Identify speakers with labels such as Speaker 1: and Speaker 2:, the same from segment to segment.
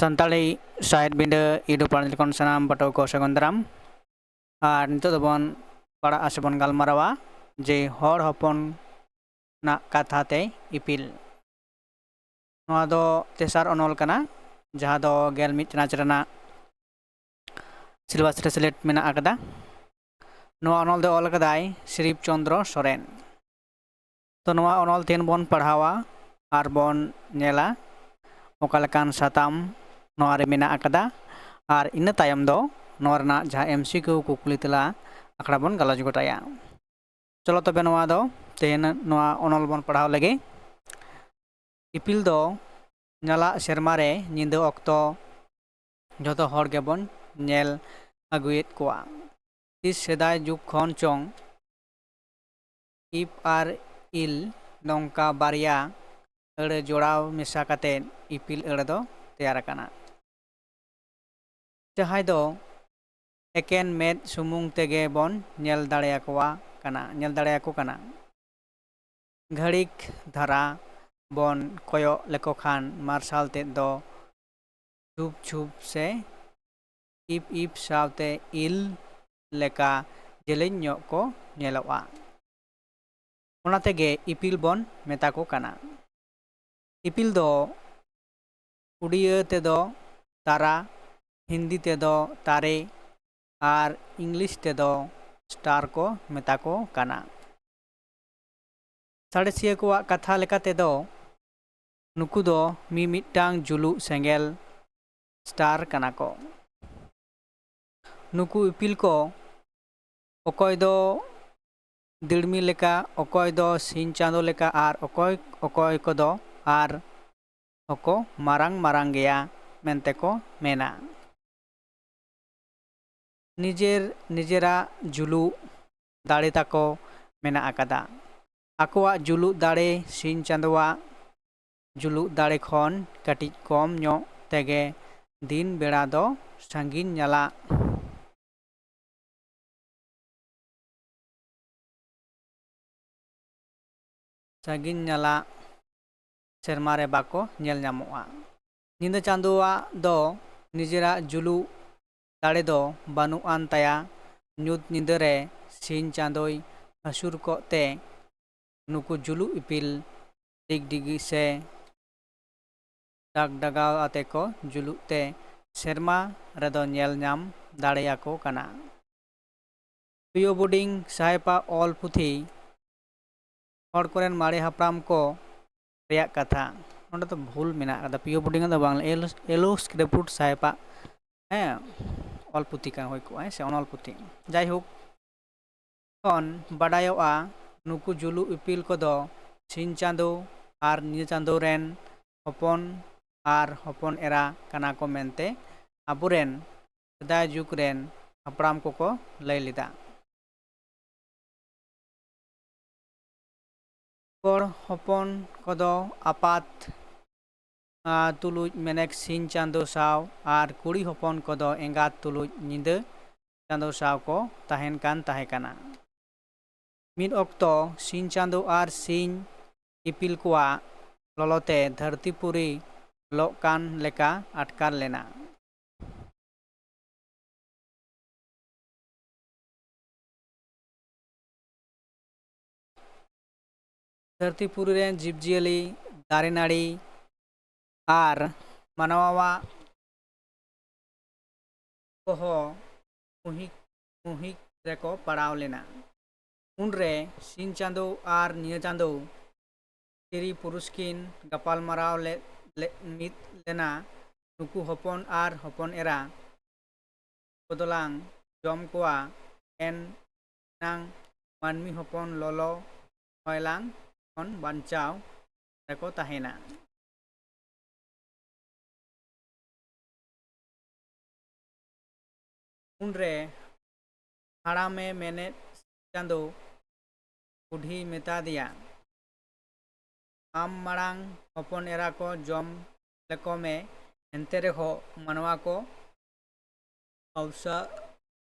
Speaker 1: Santali side binda idu panel kon sanam pato ko sagon daram ar nitu dobon para asebon galmarawa je hor hopon na katha te ipil noa do tesar onol kana jaha do gel mit chanach rena silvas reselet mena akada noa onol de ol kadai Sirip Chandra Soren to noa onol ten bon padhawa ar bon nela okalakan satam noa re mena akada ar ina tayam do noa rena jaha MCQ kukuli tela akada bon galaj gotaya चलो तबे नोआ दो तेन नोआ ओनल बन पढ़ाव लगे इपिल दो नला शर्मा रे निंदो अक्तो जतो हर गेबन नेल अगुएत कोआ इस सेदाय जुग खन चोंग इप आर इल नोंका बारिया अड़े जोड़ाव मिसा काते इपिल अड़े दो तैयार काना जहाय दो एकेन मेद सुमुंग तेगे बन nail दाड़ेया कोआ kana nyel dare aku kana ghadik dhara bon koyo leko khan marshal te do chup chup se ip saute il leka jelenya ko nyelowa ona tege ipil bon meta ko kana ipil do udiya te do tara hindi te do tare ar english te do star को मेता को काना साड़ेसिया को कथा लेकाते दो नुकु दो मिमिटांग Zulu Sengel star काना को नुकु इपिल को ओकोय दो दिड़मी लेका ओकोय दो सिन चांदो लेका आर ओकोय को दो आर ओको मारांग मारांग गया मेंते को मेना निजेरा जुलु दाड़े ताको मेना आकादा आकोआ जुलु दाड़े सिन चांदोआ जुलु दाड़े खन कटी कम नो तेगे दिन बेड़ा दो संगीन नला सेरमारे बाको नेल नामोआ निंदा चांदोआ दो निजेरा जुलु दाड़े दो बानुआन ताया न्यूत निंदरे सिन चांदोई हसुर को ते नुकु जुलु इपिल दिग दिगी से दाग दगाव आते को जुलु ते सेरमा रेदो नेल नाम दाड़ेया को काना पियो बोर्डिंग साहेपा ऑल पुथी हर कोरेन मारे हापराम को रेया कथा ओंडे तो भूल मेना कदा पियो बोर्डिंग दा बांग्ला एलो स्क्रिप्ट साहेपा हैं ऑल पुथी का होय को से ऑल पुथी जाय होक कौन बडायोआ नुकु जुलु इपिल को दो सिन चांदो आर नि चांदो रेन हपन एरा काना को मेनते आबुरेन सदाय जुग रेन हापराम को लय लिदा कोर हपन को दो आपात तुलुज मेनेक सिन चांदो साव आर कुड़ी हपन को दो एंगात तुलुज निंदे चांदो साव को ताहेन कान ताहे काना मिद अक्तो सिन चांदो आर सिन इपिल कोआ ललोते धरतीपुरी लोकान लेका अटकार लेना धरतीपुरी रेन जीवजियली दारे नाड़ी आर मानवा कोहो मुहिक रेको पड़ाव लेना उनरे सिन चांदो आर निय चांदो तिरी पुरुषकिन गपाल मराव मित लेना नुकु हपन आर हपन एरा बदलांग जम कोआ एन नांग मानमी हपन ललो हयलांग खन बानचाव रेको ताहेना उनरे हाड़ामे मेने चांदो बुढ़ी मेता दिया आम मांग हपन एरा को जम लेको में एंते रेहो मनवा को अवसर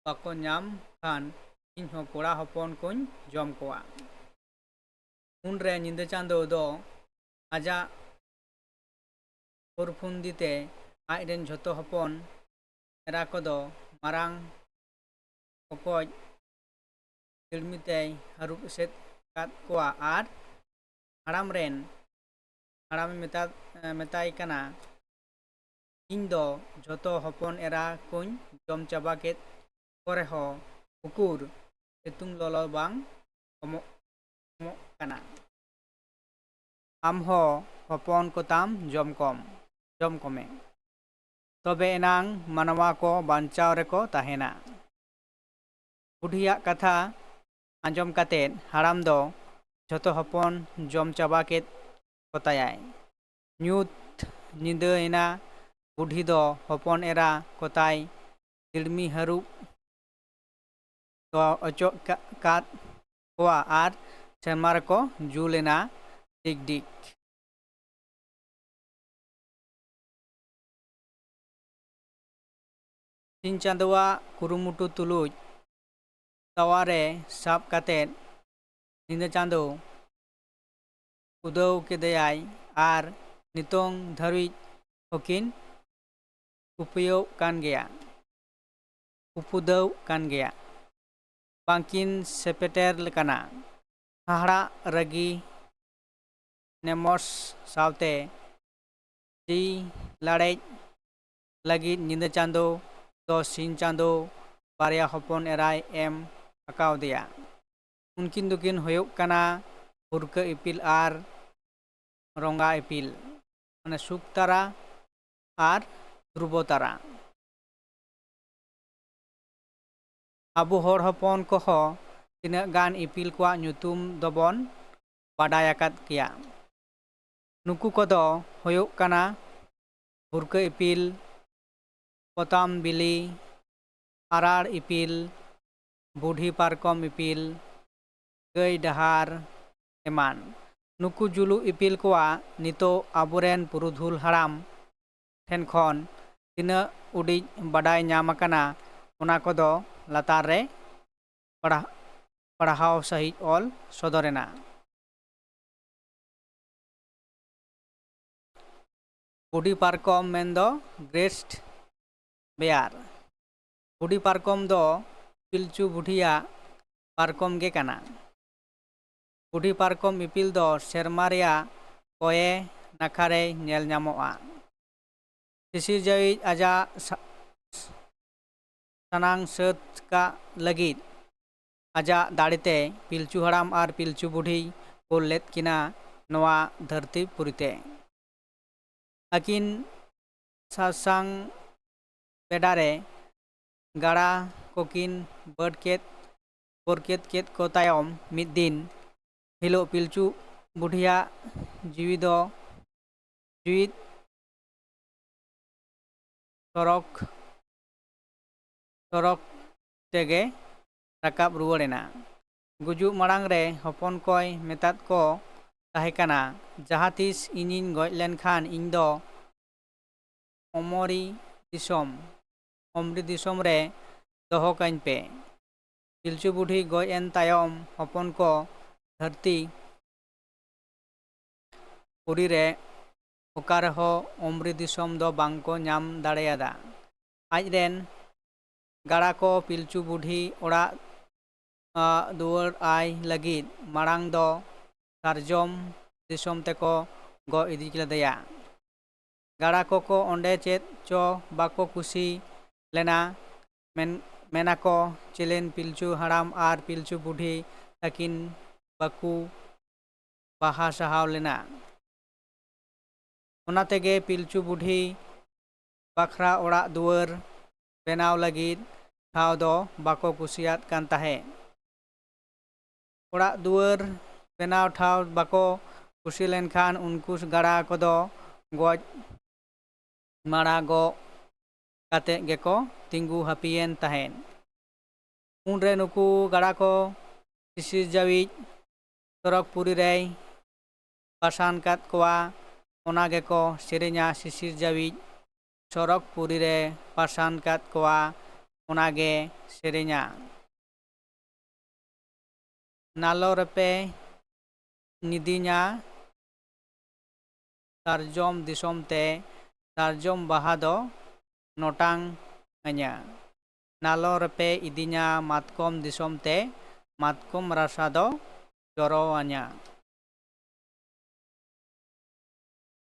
Speaker 1: बाको नाम खान इन हो कोड़ा हपन को जम कोआ उनरे निंदे चांदो दो आजा पुरफुंदीते ᱟᱡᱨᱮᱱ ᱡᱷᱚᱛᱚ ᱦᱚᱯᱚᱱ ᱮᱨᱟ ᱠᱚᱫᱚ ᱢᱟᱨᱟᱝ ᱚᱠᱚᱡ ᱛᱤᱲᱢᱤ ᱛᱮᱭ ᱦᱟᱹᱨᱩᱵ ᱮᱥᱮᱫ ᱠᱟᱫ ᱠᱚᱣᱟ ᱟᱨ ᱦᱟᱲᱟᱢᱮ ᱢᱮᱛᱟᱭ ᱠᱟᱱᱟ, ᱤᱧ ᱫᱚ ᱡᱷᱚᱛᱚ ᱦᱚᱯᱚᱱ ᱮᱨᱟ ᱠᱚᱧ ᱡᱚᱢ ᱪᱟᱵᱟ ᱠᱮᱫ ᱠᱚ ᱨᱮᱦᱚᱸ ᱩᱠᱩᱨ ᱥᱤᱛᱩᱝ ᱞᱚᱞᱚ ᱵᱟᱝ ᱠᱚᱢᱚᱜ ᱠᱟᱱᱟ᱾ ᱟᱢᱦᱚᱸ ᱦᱚᱯᱚᱱ ᱠᱚᱛᱟᱢ ᱡᱚᱢ ᱠᱚᱢᱮ, ᱛᱚᱵᱮ ᱮᱱᱟᱝ ᱢᱟᱱᱣᱟ ᱠᱚ ᱵᱟᱧᱪᱟᱣ ᱨᱮᱠᱚ ᱛᱟᱦᱮᱱᱟ᱾ ᱵᱩᱰᱷᱤᱭᱟᱜ ᱠᱟᱛᱷᱟ ᱟᱸᱡᱚᱢ ᱠᱟᱛᱮᱫ ᱦᱟᱲᱟᱢ ᱫᱚ ᱡᱷᱚᱛᱚ ᱦᱚᱯᱚᱱ ᱡᱚᱢ ᱪᱟᱵᱟ ᱠᱮᱫ ᱠᱚᱛᱟᱭᱟᱭ᱾ ᱧᱩᱛ ᱧᱤᱫᱟᱹᱭᱮᱱᱟ᱾ ᱵᱩᱰᱷᱤ ᱫᱚ ᱦᱚᱯᱚᱱ ᱮᱨᱟ ᱠᱚᱛᱟᱭ ᱛᱤᱲᱢᱤ ᱦᱟᱹᱨᱩᱵ ᱚᱪᱚᱜ ᱠᱟᱫ ᱠᱚᱣᱟ ᱟᱨ ᱥᱮᱨᱢᱟ ᱨᱮᱠᱚ ᱡᱩᱞ ᱮᱱᱟ ᱰᱤᱜᱽ᱾ ᱥᱤᱧ ᱪᱟᱸᱫᱳᱣᱟᱜ ᱠᱩᱨᱩᱢᱩᱴᱩ ᱛᱩᱞᱩᱡ ᱛᱟᱣᱟᱨᱮ ᱥᱟᱵ ᱠᱟᱛᱮᱫ ᱧᱤᱫᱟᱹ ᱪᱟᱸᱫᱳ ᱩᱫᱟᱹᱣ ᱠᱮᱫᱮᱭᱟᱭ ᱟᱨ ᱱᱤᱛᱚᱝ ᱫᱷᱟᱹᱨᱤᱡ ᱦᱚᱸᱠᱤᱱ ᱩᱯᱩᱫᱟᱹᱣ ᱠᱟᱱ ᱜᱮᱭᱟ᱾ ᱵᱟᱝᱠᱤᱱ ᱥᱮᱯᱮᱴᱮᱨ ᱠᱟᱱᱟ᱾ ᱦᱟᱦᱟᱲᱟᱜ ᱨᱟᱹᱜᱤ ᱱᱮᱢᱚᱥ ᱥᱟᱶᱛᱮ ᱡᱤ ᱞᱟᱲᱮᱡ ᱞᱟᱹᱜᱤᱫ ᱧᱤᱫᱟᱹ ᱪᱟᱸᱫᱳ ᱫᱚ ᱥᱤᱧ ᱪᱟᱸᱫᱳ ᱵᱟᱨᱭᱟ ᱦᱚᱯᱚᱱ ᱮᱨᱟᱭ ᱮᱢ ᱟᱠᱟᱣᱫᱮᱭᱟ᱾ ᱩᱱᱠᱤᱱ ᱫᱚᱠᱤᱱ ᱦᱩᱭᱩᱜ ᱠᱟᱱᱟ ᱵᱷᱩᱨᱠᱟᱹ ᱤᱯᱤᱞ ᱟᱨ ᱨᱚᱸᱜᱟ ᱤᱯᱤᱞ, ᱥᱩᱠ ᱛᱟᱨᱟ ᱟᱨ ᱫᱷᱨᱩᱵᱚ ᱛᱟᱨᱟ᱾ ᱟᱵᱚ ᱦᱚᱲ ᱦᱚᱯᱚᱱ ᱠᱚᱦᱚᱸ ᱛᱤᱱᱟᱹᱜ ᱜᱟᱱ ᱤᱯᱤᱞ ᱠᱚᱣᱟᱜ ᱧᱩᱛᱩᱢ ᱫᱚᱵᱚᱱ ᱵᱟᱰᱟᱭ ᱟᱠᱟᱫ ᱜᱮᱭᱟ᱾ ᱱᱩᱠᱩ ᱠᱚᱫᱚ ᱦᱩᱭᱩᱜ ᱠᱟᱱᱟ ᱵᱷᱩᱨᱠᱟᱹ ᱤᱯᱤᱞ, ᱯᱚᱛᱟᱢ ᱵᱤᱞᱤ, ᱟᱨᱟᱲ ᱤᱯᱤᱞ, ᱵᱩᱰᱷᱤ ᱯᱟᱨᱠᱚᱢ ᱤᱯᱤᱞ, ᱜᱟᱹᱭ ᱰᱟᱦᱟᱨ ᱮᱢᱟᱱ᱾ ᱱᱩᱠᱩ ᱡᱩᱞᱩᱜ ᱤᱯᱤᱞ ᱠᱚᱣᱟᱜ ᱱᱤᱛᱚᱜ ᱟᱵᱚᱨᱮᱱ ᱯᱩᱨᱩᱫᱷᱩᱞ ᱦᱟᱲᱟᱢ ᱴᱷᱮᱱ ᱠᱷᱚᱱ ᱛᱤᱱᱟᱹᱜ ᱩᱰᱤᱡ ᱵᱟᱰᱟᱭ ᱧᱟᱢ ᱟᱠᱟᱱᱟ, ᱚᱱᱟ ᱠᱚᱫᱚ ᱞᱟᱛᱟᱨ ᱨᱮ ᱯᱟᱲᱦᱟᱣ ᱥᱟᱺᱦᱤᱡ ᱚᱞ ᱥᱚᱫᱚᱨᱮᱱᱟ᱾ ᱵᱩᱰᱷᱤ ᱯᱟᱨᱠᱚᱢ ᱢᱮᱱᱫᱚ ᱜᱨᱮᱴ ᱵᱮᱭᱟᱨ᱾ ᱵᱩᱰᱷᱤ ᱯᱟᱨᱠᱚᱢ ᱫᱚ ᱯᱤᱞᱪᱩ ᱵᱩᱰᱷᱤᱭᱟᱜ ᱯᱟᱨᱠᱚᱢ ᱜᱮ ᱠᱟᱱᱟ᱾ ᱵᱩᱰᱷᱤ ᱯᱟᱨᱠᱚᱢ ᱤᱯᱤᱞ ᱫᱚ ᱥᱮᱨᱢᱟ ᱨᱮᱭᱟᱜ ᱠᱚᱭᱮ ᱱᱟᱠᱷᱟᱨᱮᱭ ᱧᱮᱞ ᱧᱟᱢᱚᱜᱼᱟ᱾ ᱥᱤᱥᱤᱨ ᱡᱟᱹᱣᱤᱡ ᱟᱡᱟᱜ ᱥᱟᱱᱟᱝ ᱥᱟᱹᱛ ᱠᱟᱜ ᱞᱟᱹᱜᱤᱫ ᱟᱡᱟᱜ ᱫᱟᱲᱮᱛᱮ ᱯᱤᱞᱪᱩ ᱦᱟᱲᱟᱢ ᱟᱨ ᱯᱤᱞᱪᱩ ᱵᱩᱰᱷᱤᱭ ᱠᱳᱞ ᱞᱮᱫ ᱠᱤᱱᱟ ᱱᱚᱣᱟ ᱫᱷᱟᱹᱨᱛᱤ ᱯᱩᱨᱤᱛᱮ᱾ ᱟᱹᱠᱤᱱ ᱥᱟᱥᱟᱝ ᱵᱮᱰᱟᱨᱮ ᱜᱟᱲᱟ ᱠᱚᱠᱤᱱ ᱵᱚᱨᱠᱮᱛ ᱠᱮᱫ ᱠᱚ ᱛᱟᱭᱚᱢ ᱢᱤᱫ ᱫᱤᱱ ᱦᱤᱞᱳᱜ ᱯᱤᱞᱪᱩ ᱵᱩᱰᱷᱤᱭᱟᱜ ᱡᱤᱣᱤᱫ ᱥᱚᱨᱚᱜ ᱛᱮᱜᱮ ᱨᱟᱠᱟᱵ ᱨᱩᱣᱟᱹᱲ ᱮᱱᱟ᱾ ᱜᱩᱡᱩᱜ ᱢᱟᱲᱟᱝ ᱨᱮ ᱦᱚᱯᱚᱱ ᱠᱚᱭ ᱢᱮᱛᱟᱫ ᱠᱚ ᱛᱟᱦᱮᱸ ᱠᱟᱱᱟ, ᱡᱟᱦᱟᱸ ᱛᱤᱥ ᱤᱧᱤᱧ ᱜᱚᱡ ᱞᱮᱱᱠᱷᱟᱱ ᱤᱧ ᱫᱚ ᱚᱢᱨᱤ ᱫᱤᱥᱚᱢ ᱨᱮ ᱫᱚᱦᱚ ᱠᱟᱹᱧ ᱯᱮ᱾ ᱯᱤᱞᱪᱩ ᱵᱩᱰᱷᱤ ᱜᱚᱡ ᱮᱱ ᱛᱟᱭᱚᱢ ᱦᱚᱯᱚᱱ ᱠᱚ ᱫᱷᱟᱹᱨᱛᱤ ᱯᱩᱨᱤ ᱨᱮ ᱚᱠᱟ ᱨᱮᱦᱚᱸ ᱚᱢᱨᱤ ᱫᱤᱥᱚᱢ ᱫᱚ ᱵᱟᱝᱠᱚ ᱧᱟᱢ ᱫᱟᱲᱮᱭᱟᱫᱟ᱾ ᱟᱡᱨᱮᱱ ᱜᱟᱲᱟ ᱠᱚ ᱯᱤᱞᱪᱩ ᱵᱩᱰᱷᱤ ᱚᱲᱟᱜ ᱫᱩᱣᱟᱹᱨ ᱟᱭ ᱞᱟᱹᱜᱤᱫ ᱢᱟᱲᱟᱝ ᱫᱚ ᱥᱟᱨᱡᱚᱢ ᱫᱤᱥᱚᱢ ᱛᱮᱠᱚ ᱜᱚᱜ ᱤᱫᱤ ᱞᱮᱫᱮᱭᱟ᱾ ᱜᱟᱲᱟ ᱠᱚᱠᱚ ᱚᱸᱰᱮ ᱪᱮᱫ ᱪᱚ ᱵᱟᱠᱚ ᱠᱩᱥᱤ ᱞᱮᱱᱟ᱾ ᱢᱮᱱᱟᱠᱚ ᱪᱮᱞᱮᱱ ᱯᱤᱞᱪᱩ ᱦᱟᱲᱟᱢ ᱟᱨ ᱯᱤᱞᱪᱩ ᱵᱩᱰᱷᱤ ᱛᱟᱹᱠᱤᱱ ᱵᱟᱠᱚ ᱵᱟᱦᱟ ᱥᱟᱦᱟᱣ ᱞᱮᱱᱟ᱾ ᱚᱱᱟ ᱛᱮᱜᱮ ᱯᱤᱞᱪᱩ ᱵᱩᱰᱷᱤ ᱵᱟᱠᱷᱨᱟ ᱚᱲᱟᱜ ᱫᱩᱣᱟᱹᱨ ᱵᱮᱱᱟᱣ ᱞᱟᱹᱜᱤᱫ ᱴᱷᱟᱶ ᱫᱚ ᱵᱟᱠᱚ ᱠᱩᱥᱤᱭᱟᱜ ᱠᱟᱱ ᱛᱟᱦᱮᱸ᱾ ᱚᱲᱟᱜ ᱫᱩᱣᱟᱹᱨ ᱵᱮᱱᱟᱣ ᱴᱷᱟᱶ ᱵᱟᱠᱚ ᱠᱩᱥᱤ ᱞᱮᱱᱠᱷᱟᱱ ᱩᱱᱠᱩ ᱜᱟᱲᱟ ᱠᱚᱫᱚ ᱜᱚᱡ ᱢᱟᱲᱟ ᱜᱚᱜ ᱠᱟᱛᱮᱫ ᱜᱮᱠᱚ ᱛᱤᱸᱜᱩ ᱦᱟᱹᱯᱤᱭᱮᱱ ᱛᱟᱦᱮᱸᱫ᱾ ᱩᱱᱨᱮ ᱱᱩᱠᱩ ᱜᱟᱲᱟ ᱠᱚ ᱥᱤᱥᱤᱨ ᱡᱟᱹᱣᱤᱡ ᱥᱚᱨᱚᱜᱽ ᱯᱩᱨᱤ ᱨᱮᱭ ᱯᱟᱥᱟᱱ ᱠᱟᱫ ᱠᱚᱣᱟ᱾ ᱚᱱᱟ ᱜᱮᱠᱚ ᱥᱮᱨᱮᱧᱟ, ᱥᱤᱥᱤᱨ ᱡᱟᱹᱣᱤᱡ ᱥᱚᱨᱚᱜᱽ ᱯᱩᱨᱤ ᱨᱮ ᱯᱟᱥᱟᱱ ᱠᱟᱫ ᱠᱚᱣᱟ, ᱚᱱᱟᱜᱮ ᱥᱮᱨᱮᱧᱟ᱾ ᱱᱟᱞᱚ ᱨᱮᱯᱮ ᱧᱤᱫᱤᱧᱟ ᱥᱟᱨᱡᱚᱢ ᱫᱤᱥᱚᱢ ᱛᱮ, sarjom baha do notang anya nalo repe idinya matkom disom te matkom rasa do joro anya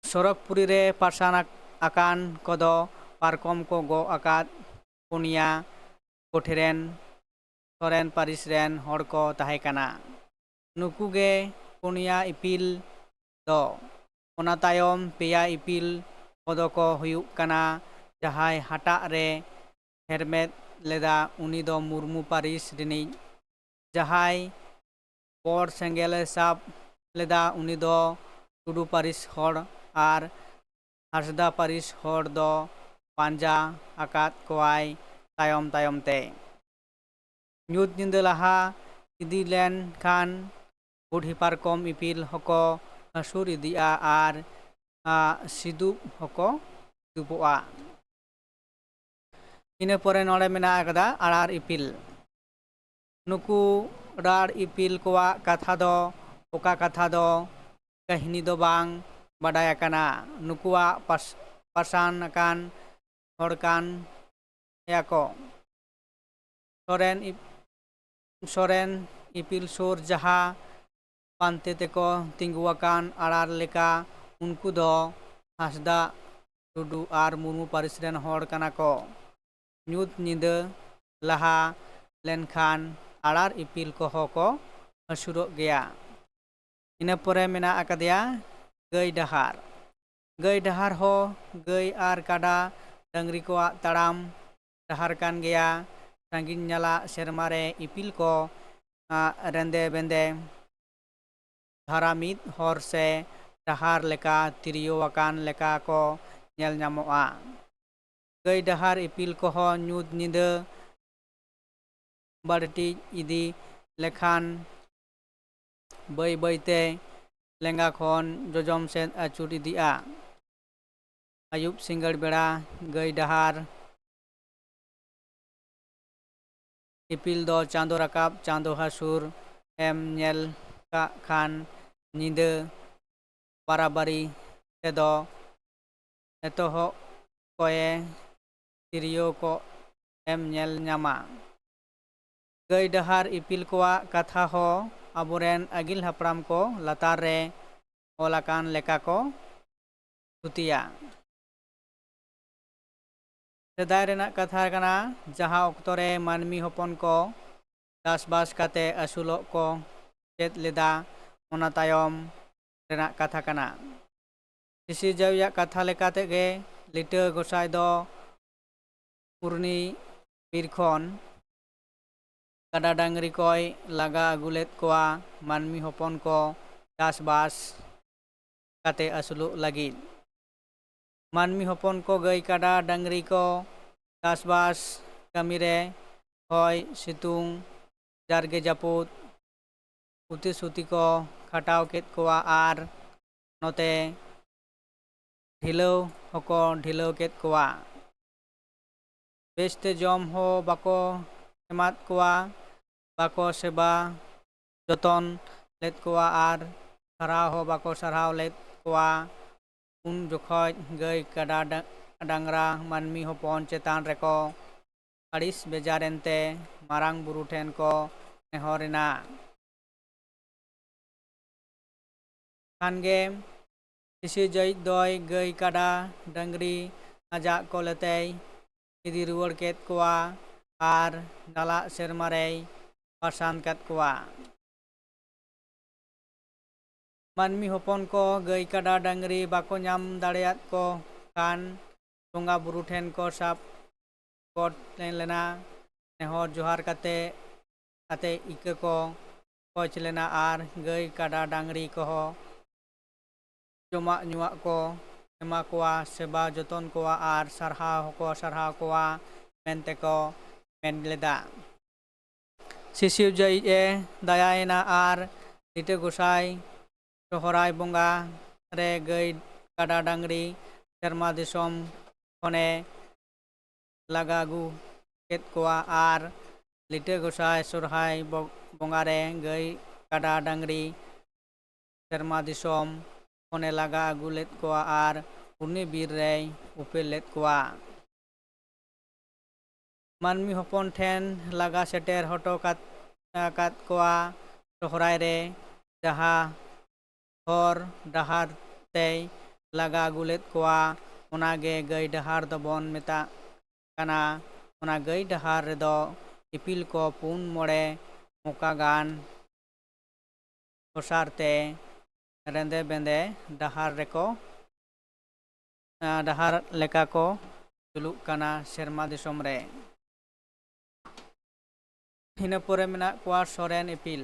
Speaker 1: sorok puri re pasan akan kodo parkom ko go akad punia koठेरेन soren paris ren hor ko tahe kana nuku ge punia ipil do ona tayom peya ipil kodo ko huyuk kana jahai hata re hermet leda uni do murmu paris rini jahai por sengele sab leda uni do tudu paris hor ar hasda paris hor do panja akat koai tayom tayom te nyut nyinde laha idi len khan budhi parkom ipil hoko hasur idia ar sidup hoko dupoa ina pore nore mena akada arar ipil nuku rar ipil kowa katha do oka katha do kahini do bang badai akana nukuwa pasan akan horkan yako soren ipil sur jaha pante teko tingguakan arar leka unku do hasda tudu ar murmu paris ren hor kana ko nyut nyinde laha lenkhan arar ipil ko hoko hasurok geya ina pore mena akadia gai dahar ho gai ar kada dangri ko taram dahar kan geya sangin nyala sermare ipil ko rende bende dharamit hor se dahar leka tirio akan leka ko nyel nyamoa gai dahar ipil ko ho nyut nyinde barti idi lekhan bai bai te lenga khon jojom sen achur idia ayub singar bera gai dahar ipil do chando rakap chando hasur em nyel ka khan nyinde barabari tedo etoho koye tirio ko em nyel nyama gai dahar ipil kowa katha ho aburen agil hapram ko latar re olakan leka ko tutia sedai rena katha kana jaha okto re manmi hopon ko dasbas kate asulok ko chet leda ona tayom rena katha kana sisi jawya katha lekate ge lite gosai do purni birkhon kada dangri koi laga agulet koa manmi hopon ko dasbas kate asuluk lagit manmi hopon ko gai kada dangri ko dasbas kamire hoy situng jarge japut uti suti ko khatao ket koa ar note ढिलो hoko ढिलो ket koa beste jom ho bako emat koa bako seba joton let koa ar sarau ho bako sarau let koa un jokhoj gai kada dangra manmi hopon chetan reko aris bejarente marang buru ten ko nehorina kange isi jai doi gai kada dangri ajak ko letei idi ruwar ket koa ar nala sermarei pasan kat koa manmi hopon ko gai kada dangri bako nyam dareat ko kan bonga buru ten ko sap kot lena nehor johar kate ike ko koch lena ar gai kada dangri ko ho joma nyuak ko ema koa seba joton koa ar sarhau koa mente ko men leda sisiu jai e dayaena ar ite gosai sohorai bonga re gai kada dangri serma disom khone lagagu ket koa ar lite gosai sorhai bonga re gai kada dangri serma disom khone laga agulet koa ar ᱩᱱᱤ ᱵᱤᱨ ᱨᱮᱭ ᱩᱯᱮᱞ ᱞᱮᱫ ᱠᱚᱣᱟ᱾ ᱢᱟᱹᱱᱢᱤ ᱦᱚᱯᱚᱱ ᱴᱷᱮᱱ ᱞᱟᱜᱟ ᱥᱮᱴᱮᱨ ᱦᱚᱴᱚ ᱠᱟᱫ ᱠᱚᱣᱟ ᱥᱚᱦᱨᱟᱭ ᱨᱮ ᱡᱟᱦᱟᱸ ᱦᱚᱨ ᱰᱟᱦᱟᱨ ᱛᱮᱭ ᱞᱟᱜᱟ ᱟᱹᱜᱩ ᱞᱮᱫ ᱠᱚᱣᱟ ᱚᱱᱟᱜᱮ ᱜᱟᱹᱭ ᱰᱟᱦᱟᱨ ᱫᱚᱵᱚᱱ ᱢᱮᱛᱟᱜ ᱠᱟᱱᱟ᱾ ᱚᱱᱟ ᱜᱟᱹᱭ ᱰᱟᱦᱟᱨ ᱨᱮᱫᱚ ᱤᱯᱤᱞ ko 4-5 ᱢᱚᱠᱟ ᱜᱟᱱ ᱚᱥᱟᱨ ᱛᱮ ᱨᱮᱸᱫᱮ ᱵᱮᱸᱫᱮ ᱰᱟᱦᱟᱨ ᱞᱮᱠᱟ ᱠᱚ ᱡᱩᱞᱩᱜ ᱠᱟᱱᱟ ᱥᱮᱨᱢᱟ ᱫᱤᱥᱚᱢ ᱨᱮ᱾ ᱤᱱᱟᱹ ᱯᱚᱨᱮ ᱢᱮᱱᱟᱜ ᱠᱚᱣᱟ ᱥᱚᱨᱮᱱ ᱤᱯᱤᱞ᱾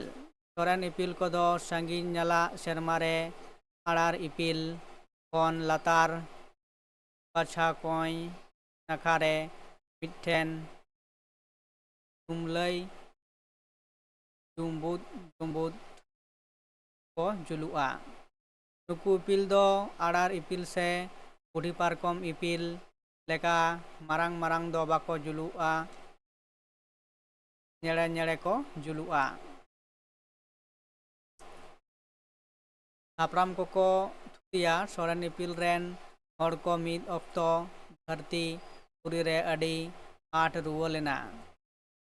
Speaker 1: ᱥᱚᱨᱮᱱ ᱤᱯᱤᱞ ᱠᱚᱫᱚ ᱥᱟᱺᱜᱤᱧ ᱧᱟᱞᱟᱜ ᱥᱮᱨᱢᱟ ᱨᱮ ᱟᱲᱟᱨ ᱤᱯᱤᱞ ᱠᱷᱚᱱ ᱞᱟᱛᱟᱨ ᱯᱟᱪᱷᱟ ᱠᱚᱸᱭ ᱱᱟᱠᱷᱟ ᱨᱮ ᱢᱤᱫᱴᱷᱮᱱ ᱪᱩᱢᱞᱟᱹᱭ ᱡᱩᱢᱵᱩᱫ ko ᱡᱩᱞᱩᱜᱼᱟ᱾ ᱱᱩᱠᱩ ᱤᱯᱤᱞ ᱫᱚ ᱟᱲᱟᱨ ᱤᱯᱤᱞ ᱥᱮ ᱵᱩᱰᱷᱤ ᱯᱟᱨᱠᱚᱢ ᱤᱯᱤᱞ ᱞᱮᱠᱟ ᱢᱟᱨᱟᱝ ᱫᱚ ᱵᱟᱠᱚ ᱡᱩᱞᱩᱜᱼᱟ, ᱧᱮᱲᱮ ko ᱡᱩᱞᱩᱜᱼᱟ᱾ ᱦᱟᱯᱲᱟᱢ koko ᱛᱷᱩᱛᱤᱭᱟ ᱥᱚᱨᱮᱱ ᱤᱯᱤᱞ ᱨᱮᱱ ᱦᱚᱲ ko ᱢᱤᱫ ᱚᱠᱛᱚ ᱫᱷᱟᱹᱨᱛᱤ ᱯᱩᱨᱤ ᱨᱮ ᱟᱹᱰᱤ ᱟᱸᱴ ᱨᱩᱣᱟᱹ ᱞᱮᱱᱟ᱾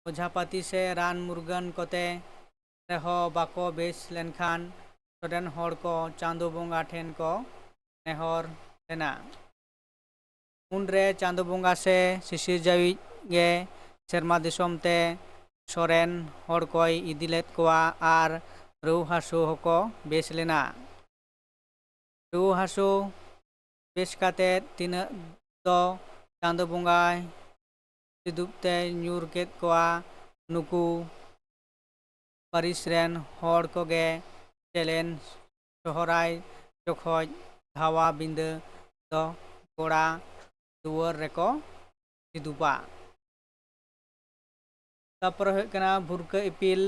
Speaker 1: ᱚᱡᱷᱟᱯᱟᱹᱛᱤ ᱥᱮ ᱨᱟᱱ ᱢᱩᱨᱜᱟᱹᱱ ᱠᱚᱛᱮ ᱨᱮᱦᱚᱸ ᱵᱟᱠᱚ ᱵᱮᱥ ᱞᱮᱱᱠᱷᱟᱱ ᱥᱚᱨᱮᱱ ᱦᱚᱲ ko ᱪᱟᱸᱫᱳ ᱵᱚᱸᱜᱟ ᱴᱷᱮᱱ ko ᱱᱮᱦᱚᱨ ᱞᱮᱱᱟ᱾ ᱩᱱᱨᱮ ᱪᱟᱸᱫᱳ ᱵᱚᱸᱜᱟ ᱥᱮ ᱥᱤᱥᱤᱨᱡᱟᱹᱣᱤᱡ ᱜᱮ ᱥᱮᱨᱢᱟ ᱫᱤᱥᱚᱢ ᱛᱮ ᱥᱚᱨᱮᱱ ᱦᱚᱲ koy ᱤᱫᱤ ᱞᱮᱫ ᱠᱚᱣᱟ ᱟᱨ ᱨᱩᱣᱟᱹ ᱦᱟᱹᱥᱩ ᱦᱚᱸᱠᱚ ᱵᱮᱥ ᱞᱮᱱᱟ᱾ ᱨᱩᱣᱟᱹ ᱦᱟᱹᱥᱩ ᱵᱮᱥ ᱠᱟᱛᱮᱫ ᱛᱤᱱᱟᱹᱜ ᱫᱚ ᱪᱟᱸᱫᱳ ᱵᱚᱸᱜᱟᱭ ᱥᱤᱫᱩᱵ ᱛᱮᱭ ᱧᱩᱨ ᱠᱮᱫ ᱠᱚᱣᱟ ᱱᱩᱠᱩ ᱯᱟᱹᱨᱤᱥ ᱨᱮᱱ ᱦᱚᱲ ᱠᱚᱜᱮ ᱪᱮᱞᱮᱱ ᱥᱚᱦᱨᱟᱭ ᱡᱚᱠᱷᱚᱡ ᱫᱷᱟᱣᱟ ᱵᱤᱸᱫᱟᱹ ᱫᱚ ᱜᱚᱲᱟ ᱫᱩᱣᱟᱹᱨ ᱨᱮᱠᱚ ᱥᱤᱫᱩᱵᱟ᱾ ᱛᱟᱯᱚᱨᱮ ᱦᱩᱭᱩᱜ ᱠᱟᱱᱟ ᱵᱷᱩᱨᱠᱟᱹ ᱤᱯᱤᱞ᱾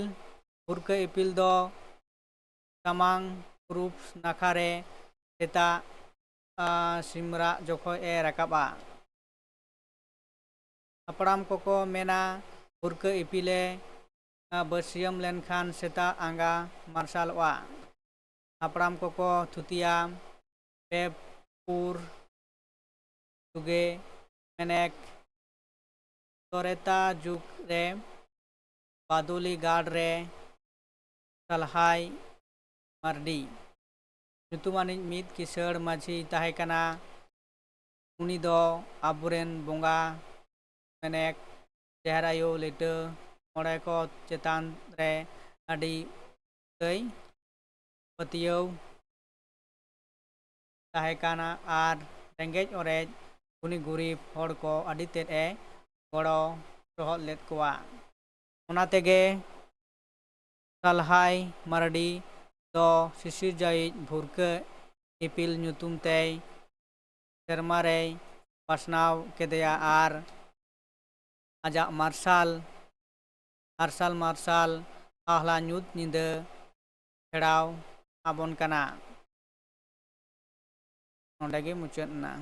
Speaker 1: ᱵᱷᱩᱨᱠᱟᱹ ᱤᱯᱤᱞ ᱫᱚ ᱥᱟᱢᱟᱝ ᱯᱩᱨᱩᱵ ᱱᱟᱠᱷᱟ ᱨᱮ ᱥᱮᱛᱟᱜ ᱥᱤᱢᱨᱟᱜ ᱡᱚᱠᱷᱚᱡ ᱮ ᱨᱟᱠᱟᱵᱼᱟ᱾ ᱦᱟᱯᱲᱟᱢ koko ᱢᱮᱱᱟ ᱵᱷᱩᱨᱠᱟᱹ ᱤᱯᱤᱞᱮ ᱵᱟᱹᱥᱭᱟᱹᱢ ᱞᱮᱱᱠᱷᱟᱱ ᱥᱮᱛᱟᱜ ᱟᱸᱜᱟ ᱢᱟᱨᱥᱟᱞᱚᱜᱼᱟ᱾ ᱦᱟᱯᱲᱟᱢ koko ᱛᱷᱩᱛᱤᱭᱟ ᱯᱩᱨ ᱡᱩᱜᱮ ᱢᱮᱱᱮᱠ ᱛᱚᱨᱮᱛᱟ ᱡᱩᱜᱽ ᱨᱮ ᱵᱟᱫᱩᱞᱤ ᱜᱟᱲ ᱨᱮ ᱥᱟᱞᱦᱟᱭ ᱢᱟᱨᱰᱤ ᱧᱩᱛᱩᱢᱟᱱᱤᱡ ᱢᱤᱫ ᱠᱤᱥᱟᱹᱬ ᱢᱟᱹᱡᱷᱤᱭ ᱛᱟᱦᱮᱸ ᱠᱟᱱᱟ᱾ ᱩᱱᱤ ᱫᱚ ᱟᱵᱚᱨᱮᱱ ᱵᱚᱸᱜᱟ ᱢᱮᱱᱮᱠ ᱪᱮᱦᱨᱟᱭᱩ ᱞᱤᱴᱟᱹ ᱢᱚᱬᱮ ko ᱪᱮᱛᱟᱱ ᱨᱮ ᱟᱹᱰᱤ ᱜᱮᱭ ᱯᱟᱹᱛᱭᱟᱹᱣ ᱛᱟᱦᱮᱸ ᱠᱟᱱᱟ ᱟᱨ ᱨᱮᱸᱜᱮᱡ ᱚᱨᱮᱡ ᱜᱩᱱᱤ ᱜᱩᱨᱤᱵ ᱦᱚᱲ ko ᱟᱹᱰᱤ ᱛᱮᱫ ᱮ ᱜᱚᱲᱚ ᱥᱚᱦᱚᱫ ᱞᱮᱫ ᱠᱚᱣᱟ᱾ ᱚᱱᱟ ᱛᱮᱜᱮ ᱥᱟᱞᱦᱟᱭ ᱢᱟᱨᱰᱤ ᱫᱚ ᱥᱤᱥᱤᱨᱡᱟᱹᱣᱤᱡ ᱵᱷᱩᱨᱠᱟᱹ ᱤᱯᱤᱞ ᱧᱩᱛᱩᱢ ᱛᱮᱭ ᱥᱮᱨᱢᱟ ᱨᱮᱭ ᱯᱟᱥᱱᱟᱣ ᱠᱮᱫᱮᱭᱟ ᱟᱨ ᱟᱡᱟᱜ ᱢᱟᱨᱥᱟᱞ ᱟᱦᱞᱟ ᱧᱩᱛ ᱧᱤᱫᱟᱹ ᱯᱷᱮᱲᱟᱣ ᱟᱵᱚᱱ ᱠᱟᱱᱟ᱾ ᱱᱚᱰᱮ ᱜᱮ ᱢᱩᱪᱟᱹᱫ ᱮᱱᱟ᱾